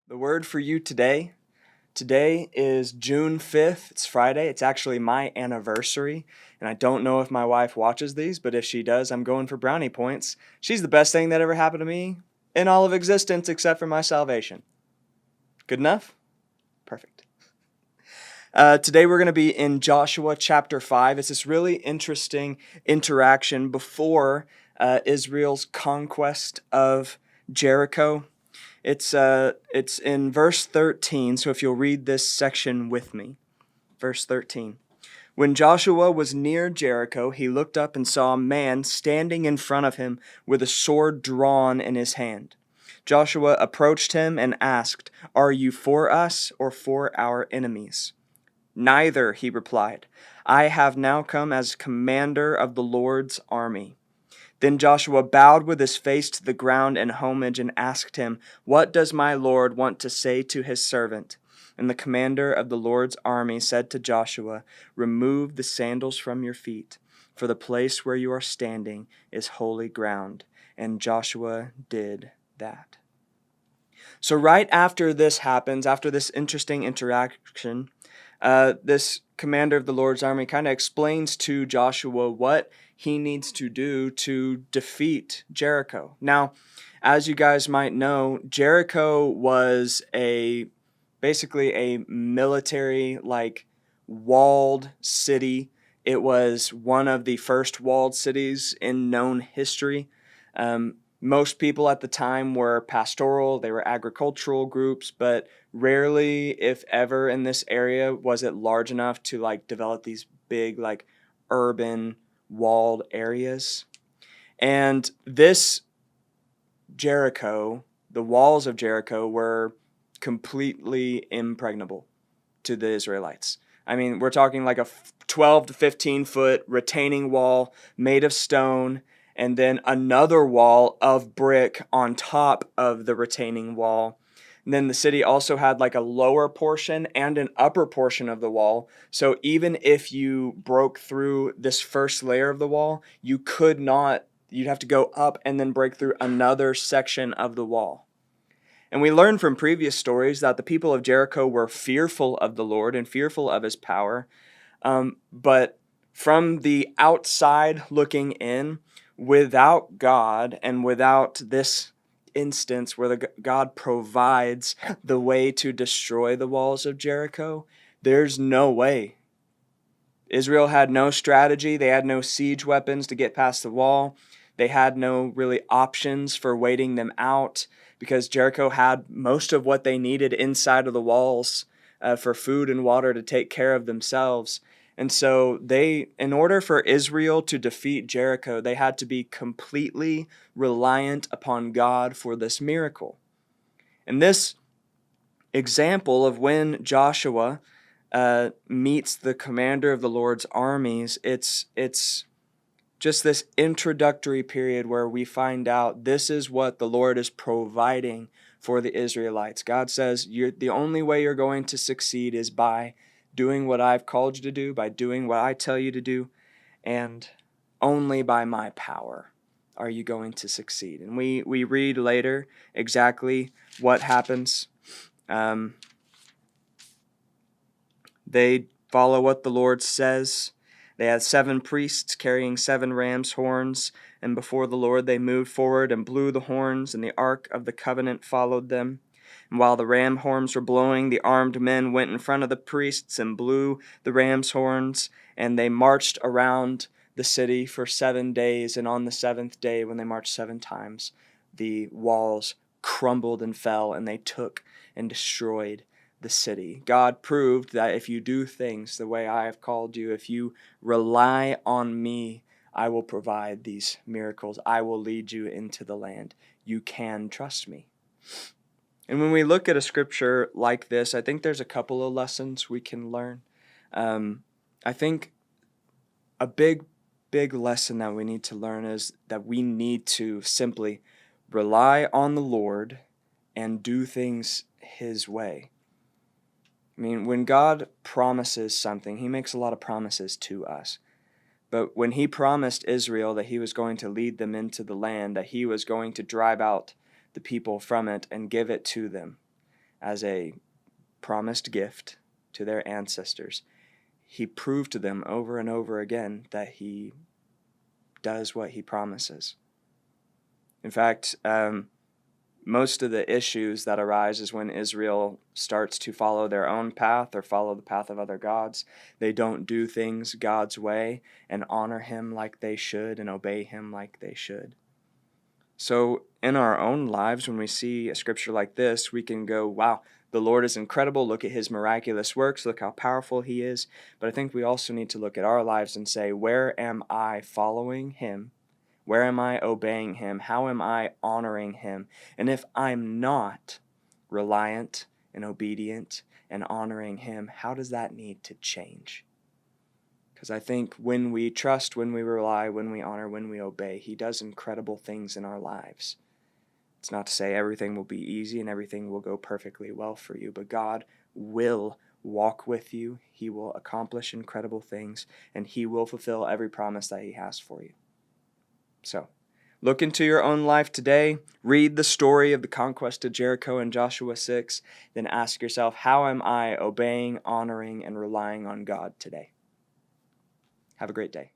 The word for you today. Today is June 5th. It's Friday. It's actually my anniversary. And I don't know if my wife watches these, but if she does, I'm going for brownie points. She's the best thing that ever happened to me in all of existence except for my salvation. Good enough? Perfect. Today we're going to be in Joshua chapter 5. It's this really interesting interaction before Israel's conquest of Jericho. It's in verse 13, so if you'll read this section with me. Verse 13. When Joshua was near Jericho, he looked up and saw a man standing in front of him with a sword drawn in his hand. Joshua approached him and asked, "Are you for us or for our enemies?" "Neither," he replied. "I have now come as commander of the Lord's army." Then Joshua bowed with his face to the ground in homage and asked him, "What does my Lord want to say to his servant?" And the commander of the Lord's army said to Joshua, "Remove the sandals from your feet, for the place where you are standing is holy ground." And Joshua did that. So right after this happens, after this interesting interaction, this commander of the Lord's army kind of explains to Joshua what he needs to do to defeat Jericho. Now, as you guys might know, Jericho was basically a military, walled city. It was one of the first walled cities in known history. Most people at the time were pastoral, they were agricultural groups, but rarely, if ever, in this area was it large enough to develop these big urban walled areas. And this Jericho, the walls of Jericho were completely impregnable to the Israelites. I mean, we're talking like a 12 to 15 foot retaining wall made of stone, and then another wall of brick on top of the retaining wall. And then the city also had like a lower portion and an upper portion of the wall. So even if you broke through this first layer of the wall, you'd have to go up and then break through another section of the wall. And we learned from previous stories that the people of Jericho were fearful of the Lord and fearful of his power. But from the outside looking in, without God and without this instance where God provides the way to destroy the walls of Jericho, there's no way. Israel had no strategy. They had no siege weapons to get past the wall. They had no really options for waiting them out because Jericho had most of what they needed inside of the walls for food and water to take care of themselves. And so in order for Israel to defeat Jericho, they had to be completely reliant upon God for this miracle. And this example of when Joshua meets the commander of the Lord's armies, it's just this introductory period where we find out this is what the Lord is providing for the Israelites. God says, the only way you're going to succeed is by doing what I've called you to do, by doing what I tell you to do, and only by my power are you going to succeed. And we read later exactly what happens. They follow what the Lord says. They had 7 priests carrying 7 ram's horns, and before the Lord they moved forward and blew the horns, and the ark of the covenant followed them. And while the ram horns were blowing, the armed men went in front of the priests and blew the ram's horns, and they marched around the city for 7 days. And on the 7th day, when they marched 7 times, the walls crumbled and fell, and they took and destroyed the city. God proved that if you do things the way I have called you, if you rely on me, I will provide these miracles. I will lead you into the land. You can trust me. And when we look at a scripture like this, I think there's a couple of lessons we can learn. I think a big lesson that we need to learn is that we need to simply rely on the Lord and do things his way. I mean, when God promises something, he makes a lot of promises to us. But when he promised Israel that he was going to lead them into the land, that he was going to drive out the people from it and give it to them, as a promised gift to their ancestors, he proved to them over and over again that he does what he promises. In fact, most of the issues that arise is when Israel starts to follow their own path or follow the path of other gods. They don't do things God's way and honor him like they should and obey him like they should. So in our own lives, when we see a scripture like this, we can go, wow, the Lord is incredible. Look at his miraculous works. Look how powerful he is. But I think we also need to look at our lives and say, where am I following him? Where am I obeying him? How am I honoring him? And if I'm not reliant and obedient and honoring him, how does that need to change? Because I think when we trust, when we rely, when we honor, when we obey, he does incredible things in our lives. It's not to say everything will be easy and everything will go perfectly well for you, but God will walk with you. He will accomplish incredible things, and he will fulfill every promise that he has for you. So, look into your own life today, read the story of the conquest of Jericho in Joshua 6, then ask yourself, how am I obeying, honoring, and relying on God today? Have a great day.